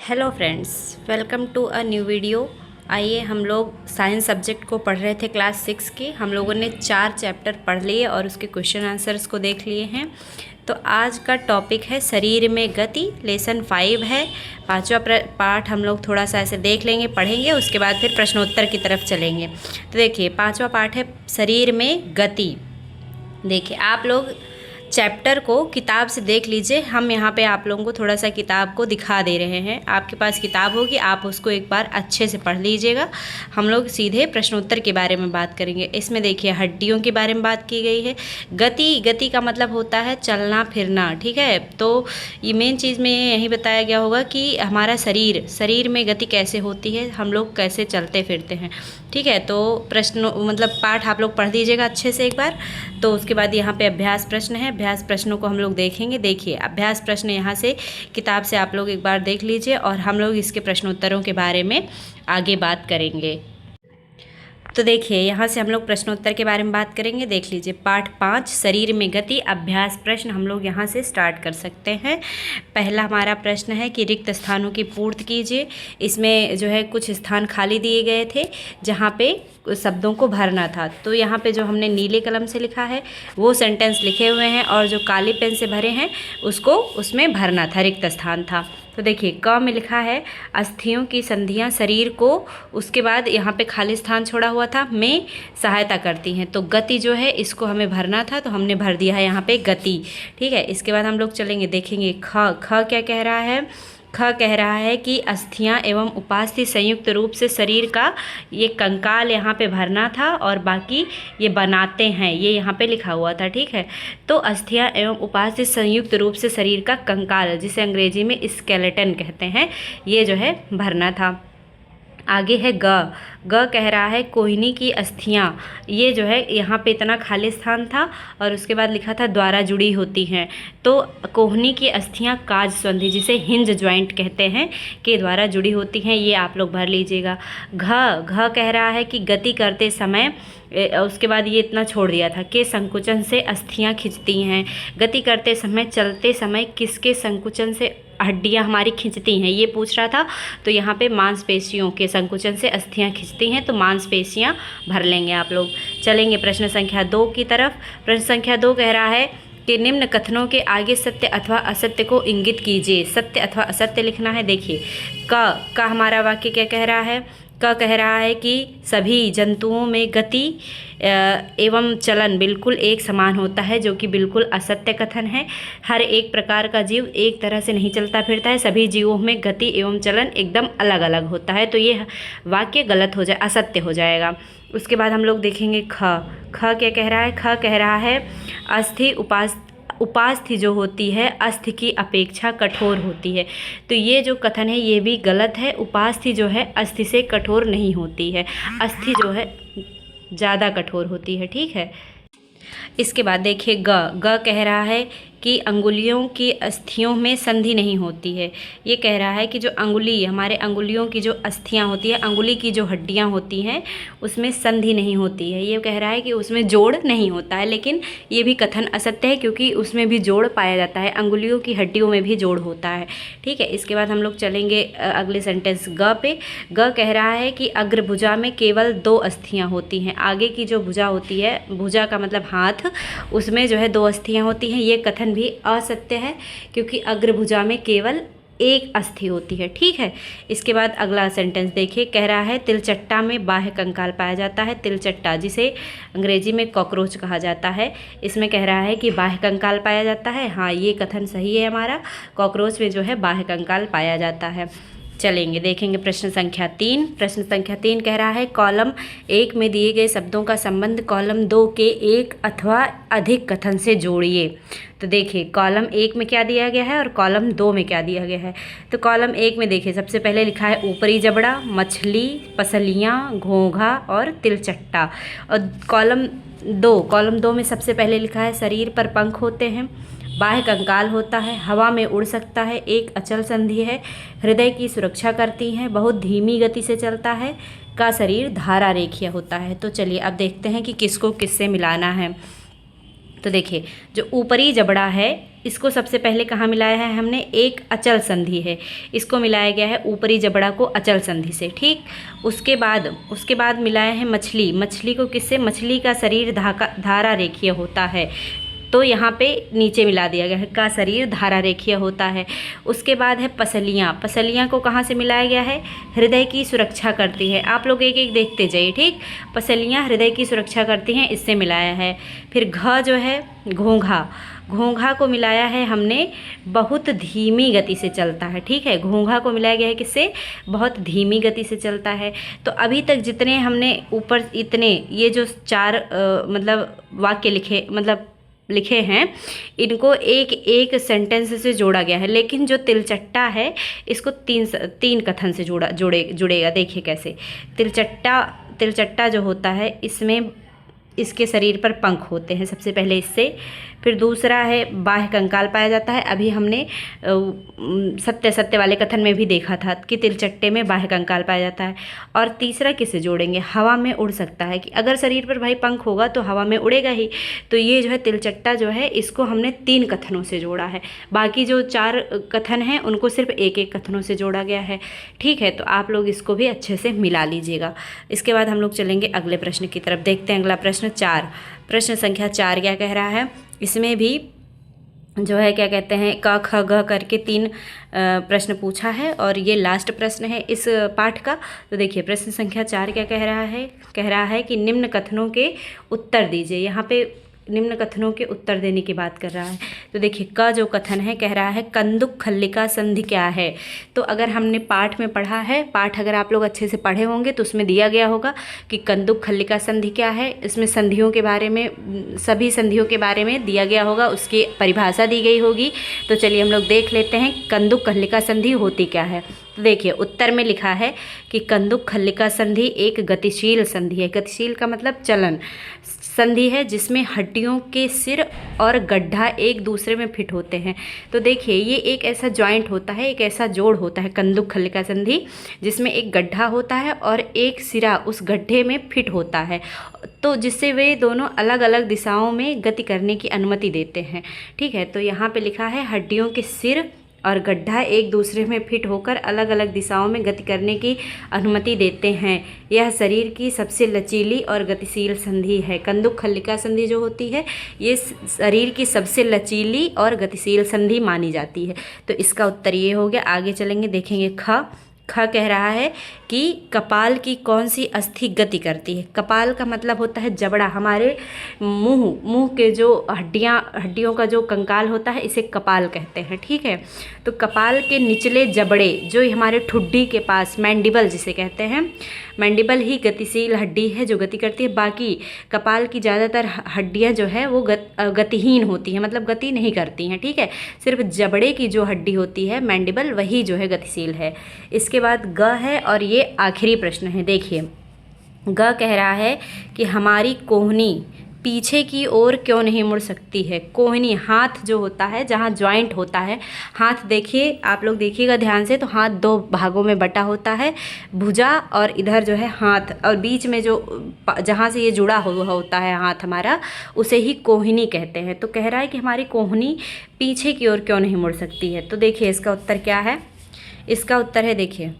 Hello friends, welcome to a new video. आइए, हम लोग साइंस सब्जेक्ट को पढ़ रहे थे क्लास 6 के। हम लोगों ने 4 चैप्टर पढ़ लिए और उसके क्वेश्चन आंसर्स को देख लिए हैं। तो आज का टॉपिक है शरीर में गति, लेसन 5 है। पांचवा पार्ट हम लोग थोड़ा सा ऐसे देख लेंगे, पढ़ेंगे, उसके बाद फिर प्रश्नोत्तर की तरफ चलेंगे। तो देखिए, पांचवा पार्ट है शरीर में गति। देखिए, आप लोग चैप्टर को किताब से देख लीजिए। हम यहाँ पे आप लोगों को थोड़ा सा किताब को दिखा दे रहे हैं। आपके पास किताब होगी, आप उसको एक बार अच्छे से पढ़ लीजिएगा। हम लोग सीधे प्रश्नोत्तर के बारे में बात करेंगे। इसमें देखिए, हड्डियों के बारे में बात की गई है। गति का मतलब होता है चलना फिरना, ठीक है। तो ये मेन चीज़ में यही बताया गया होगा कि हमारा शरीर में गति कैसे होती है, हम लोग कैसे चलते फिरते हैं, ठीक है। तो प्रश्न मतलब पाठ आप लोग पढ़ दीजिएगा अच्छे से एक बार। तो उसके बाद यहाँ पे अभ्यास प्रश्न है। अभ्यास प्रश्नों को हम लोग देखेंगे। देखिए, अभ्यास प्रश्न यहाँ से किताब से आप लोग एक बार देख लीजिए और हम लोग इसके प्रश्नोत्तरों के बारे में आगे बात करेंगे। तो देखिए, यहाँ से हम लोग प्रश्नोत्तर के बारे में बात करेंगे। देख लीजिए, पाठ 5 शरीर में गति, अभ्यास प्रश्न हम लोग यहाँ से स्टार्ट कर सकते हैं। पहला हमारा प्रश्न है कि रिक्त स्थानों की पूर्ति कीजिए। इसमें जो है कुछ स्थान खाली दिए गए थे जहाँ पे शब्दों को भरना था। तो यहाँ पे जो हमने नीले कलम से लिखा है वो सेंटेंस लिखे हुए हैं और जो काले पेन से भरे हैं उसको उसमें भरना था, रिक्त स्थान था। तो देखिए, क में लिखा है अस्थियों की संधियां शरीर को, उसके बाद यहाँ पे खाली स्थान छोड़ा हुआ था, में सहायता करती हैं। तो गति जो है इसको हमें भरना था, तो हमने भर दिया है यहाँ पे गति, ठीक है। इसके बाद हम लोग चलेंगे, देखेंगे ख क्या कह रहा है। ख कह रहा है कि अस्थियां एवं उपास्थि संयुक्त रूप से शरीर का ये कंकाल यहाँ पे भरना था और बाकी ये बनाते हैं, ये यहाँ पे लिखा हुआ था, ठीक है। तो अस्थियां एवं उपास्थि संयुक्त रूप से शरीर का कंकाल, जिसे अंग्रेजी में स्केलेटन कहते हैं, ये जो है भरना था। आगे है ग कह रहा है कोहनी की अस्थियां, ये जो है यहाँ पे इतना खाली स्थान था और उसके बाद लिखा था द्वारा जुड़ी होती हैं। तो कोहनी की अस्थियां काज संधि, जिसे हिंज ज्वाइंट कहते हैं, के द्वारा जुड़ी होती हैं, ये आप लोग भर लीजिएगा। घ कह रहा है कि गति करते समय, उसके बाद ये इतना छोड़ दिया था, के संकुचन से अस्थियां खिंचती हैं। गति करते समय, चलते समय किसके संकुचन से हड्डियां हमारी खिंचती हैं, ये पूछ रहा था। तो यहाँ पे मांसपेशियों के संकुचन से अस्थियां खिंचती हैं, तो मांसपेशियां भर लेंगे आप लोग। चलेंगे प्रश्न संख्या 2 की तरफ। प्रश्न संख्या 2 कह रहा है कि निम्न कथनों के आगे सत्य अथवा असत्य को इंगित कीजिए। सत्य अथवा असत्य लिखना है। देखिए, क हमारा वाक्य क्या कह रहा है। क कह रहा है कि सभी जंतुओं में गति एवं चलन बिल्कुल एक समान होता है, जो कि बिल्कुल असत्य कथन है। हर एक प्रकार का जीव एक तरह से नहीं चलता फिरता है, सभी जीवों में गति एवं चलन एकदम अलग अलग होता है। तो ये वाक्य गलत हो जाए, असत्य हो जाएगा। उसके बाद हम लोग देखेंगे ख क्या कह रहा है। ख कह रहा है अस्थि उपास्थि जो होती है अस्थि की अपेक्षा कठोर होती है। तो ये जो कथन है ये भी गलत है। उपास्थि जो है अस्थि से कठोर नहीं होती है, अस्थि जो है ज़्यादा कठोर होती है, ठीक है। इसके बाद देखिए, ग कह रहा है कि अंगुलियों की अस्थियों में संधि नहीं होती है। ये कह रहा है कि जो अंगुली, हमारे अंगुलियों की जो अस्थियां होती है, अंगुली की जो हड्डियां होती हैं, उसमें संधि नहीं होती है। ये कह रहा है कि उसमें जोड़ नहीं होता है, लेकिन ये भी कथन असत्य है, क्योंकि उसमें भी जोड़ पाया जाता है, अंगुलियों की हड्डियों में भी जोड़ होता है, ठीक है। इसके बाद हम लोग चलेंगे अगले सेंटेंस ग पे। ग कह रहा है कि अग्रभुजा में केवल 2 अस्थियां होती हैं। आगे की जो भुजा होती है, भुजा का मतलब हाथ, उसमें जो है 2 अस्थियां होती हैं। ये कथन भी असत्य है, क्योंकि अग्रभुजा में केवल 1 अस्थि होती है, ठीक है। इसके बाद अगला सेंटेंस देखिए, कह रहा है तिलचट्टा में बाह्य कंकाल पाया जाता है। तिलचट्टा, जिसे अंग्रेजी में कॉकरोच कहा जाता है, इसमें कह रहा है कि बाह्य कंकाल पाया जाता है। हाँ, ये कथन सही है हमारा, कॉकरोच में जो है बाह्य कंकाल पाया जाता है। चलेंगे, देखेंगे प्रश्न संख्या 3। प्रश्न संख्या 3 कह रहा है कॉलम 1 में दिए गए शब्दों का संबंध कॉलम 2 के एक अथवा अधिक कथन से जोड़िए। तो देखिए, कॉलम 1 में क्या दिया गया है और कॉलम 2 में क्या दिया गया है। तो कॉलम 1 में देखिए, सबसे पहले लिखा है ऊपरी जबड़ा, मछली, पसलियाँ, घोंघा और तिलचट्टा। और कॉलम 2 में सबसे पहले लिखा है शरीर पर पंख होते हैं, बाह्य कंकाल होता है, हवा में उड़ सकता है, एक अचल संधि है, हृदय की सुरक्षा करती हैं, बहुत धीमी गति से चलता है, का शरीर धारा रेखीय होता है। तो चलिए अब देखते हैं कि किसको किससे मिलाना है। तो देखिए, जो ऊपरी जबड़ा है इसको सबसे पहले कहाँ मिलाया है हमने, एक अचल संधि है, इसको मिलाया गया है ऊपरी जबड़ा को अचल संधि से, ठीक। उसके बाद मिलाया है मछली, मछली को किससे, मछली का शरीर धारा रेखीय होता है, तो यहाँ पे नीचे मिला दिया गया है, का शरीर धारा रेखीय होता है। उसके बाद है पसलियाँ, पसलियाँ को कहाँ से मिलाया गया है, हृदय की सुरक्षा करती है। आप लोग एक एक देखते जाइए, ठीक। पसलियाँ हृदय की सुरक्षा करती हैं, इससे मिलाया है। फिर घ जो है घोंघा, घोंघा को मिलाया है हमने, बहुत धीमी गति से चलता है, ठीक है। घोंघा को मिलाया गया है किससे, बहुत धीमी गति से चलता है। तो अभी तक जितने हमने ऊपर इतने ये जो 4 मतलब वाक्य लिखे हैं, इनको एक एक सेंटेंस से जोड़ा गया है, लेकिन जो तिलचट्टा है इसको तीन कथन से जुड़ेगा। देखिए कैसे, तिलचट्टा जो होता है इसमें इसके शरीर पर पंख होते हैं सबसे पहले इससे, फिर दूसरा है बाह्य कंकाल पाया जाता है। अभी हमने सत्य वाले कथन में भी देखा था कि तिलचट्टे में बाह्य कंकाल पाया जाता है। और तीसरा किसे जोड़ेंगे, हवा में उड़ सकता है, कि अगर शरीर पर भाई पंख होगा तो हवा में उड़ेगा ही। तो ये जो है तिलचट्टा जो है इसको हमने 3 कथनों से जोड़ा है, बाकी जो 4 कथन हैं उनको सिर्फ एक एक कथनों से जोड़ा गया है, ठीक है। तो आप लोग इसको भी अच्छे से मिला लीजिएगा। इसके बाद हम लोग चलेंगे अगले प्रश्न की तरफ। देखते हैं अगला प्रश्न 4, प्रश्न संख्या 4 क्या कह रहा है। इसमें भी जो है क्या कहते हैं, क ख ग करके 3 प्रश्न पूछा है और ये लास्ट प्रश्न है इस पाठ का। तो देखिए प्रश्न संख्या 4 क्या कह रहा है कि निम्न कथनों के उत्तर दीजिए। यहाँ पे निम्न कथनों के उत्तर देने की बात कर रहा है। तो देखिए क जो कथन है कह रहा है कंदुक खल्लिका संधि क्या है। तो अगर हमने पाठ में पढ़ा है, पाठ अगर आप लोग अच्छे से पढ़े होंगे तो उसमें दिया गया होगा कि कंदुक खल्लिका संधि क्या है। इसमें संधियों के बारे में, सभी संधियों के बारे में दिया गया होगा, उसकी परिभाषा दी गई होगी। तो चलिए हम लोग देख लेते हैं कंदुक खल्लिका संधि होती क्या है। तो देखिए उत्तर में लिखा है कि कंदुक खल्लिका संधि एक गतिशील संधि है। गतिशील का मतलब चलन संधि है, जिसमें हड्डियों के सिर और गड्ढा एक दूसरे में फिट होते हैं। तो देखिए ये एक ऐसा जॉइंट होता है, एक ऐसा जोड़ होता है कंदुक खल्लिका संधि, जिसमें एक गड्ढा होता है और एक सिरा उस गड्ढे में फिट होता है, तो जिससे वे दोनों अलग अलग दिशाओं में गति करने की अनुमति देते हैं, ठीक है। तो यहाँ पे लिखा है हड्डियों के सिर और गड्ढा एक दूसरे में फिट होकर अलग अलग दिशाओं में गति करने की अनुमति देते हैं। यह शरीर की सबसे लचीली और गतिशील संधि है। कंदुक खल्लिका संधि जो होती है ये शरीर की सबसे लचीली और गतिशील संधि मानी जाती है। तो इसका उत्तर ये हो गया। आगे चलेंगे, देखेंगे ख कह रहा है कि कपाल की कौन सी अस्थि गति करती है। कपाल का मतलब होता है जबड़ा, हमारे मुंह के जो हड्डियों का जो कंकाल होता है इसे कपाल कहते हैं, ठीक है। तो कपाल के निचले जबड़े जो हमारे ठुड्डी के पास, मैंडिबल जिसे कहते हैं, मैंडिबल ही गतिशील हड्डी है जो गति करती है। बाकी कपाल की ज़्यादातर हड्डियां जो है वो गतिहीन होती हैं, मतलब गति नहीं करती हैं, ठीक है। सिर्फ जबड़े की जो हड्डी होती है मैंडिबल, वही जो है गतिशील है। इसके बाद ग है और ये आखिरी प्रश्न है। देखिए ग कह रहा है कि हमारी कोहनी पीछे की ओर क्यों नहीं मुड़ सकती है। कोहनी हाथ जो होता है, जहाँ जॉइंट होता है हाथ, देखिए आप लोग देखिएगा ध्यान से, तो हाथ 2 भागों में बटा होता है, भुजा और इधर जो है हाथ, और बीच में जो जहाँ से ये जुड़ा हुआ होता है हाथ हमारा, उसे ही कोहनी कहते हैं। तो कह रहा है कि हमारी कोहनी पीछे की ओर क्यों नहीं मुड़ सकती है। तो देखिए इसका उत्तर क्या है। इसका उत्तर है, देखिए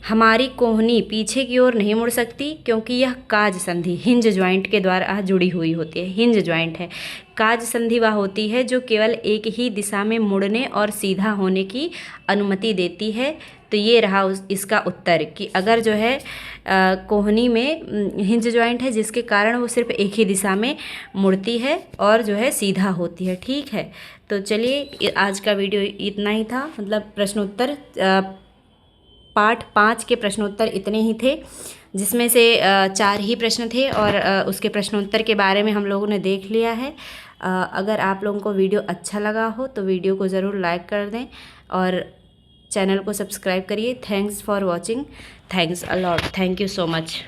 हमारी कोहनी पीछे की ओर नहीं मुड़ सकती क्योंकि यह काज संधि हिंज ज्वाइंट के द्वारा जुड़ी हुई होती है। हिंज ज्वाइंट है। काज संधि वह होती है जो केवल एक ही दिशा में मुड़ने और सीधा होने की अनुमति देती है। तो ये रहा इसका उत्तर कि अगर जो है कोहनी में हिंज ज्वाइंट है जिसके कारण वो सिर्फ एक ही दिशा में मुड़ती है और जो है सीधा होती है, ठीक है। तो चलिए आज का वीडियो इतना ही था, मतलब प्रश्नोत्तर पार्ट 5 के प्रश्नोत्तर इतने ही थे, जिसमें से 4 ही प्रश्न थे और उसके प्रश्नोत्तर के बारे में हम लोगों ने देख लिया है। अगर आप लोगों को वीडियो अच्छा लगा हो तो वीडियो को ज़रूर लाइक कर दें और चैनल को सब्सक्राइब करिए। Thanks for watching. Thanks a lot. Thank you so much.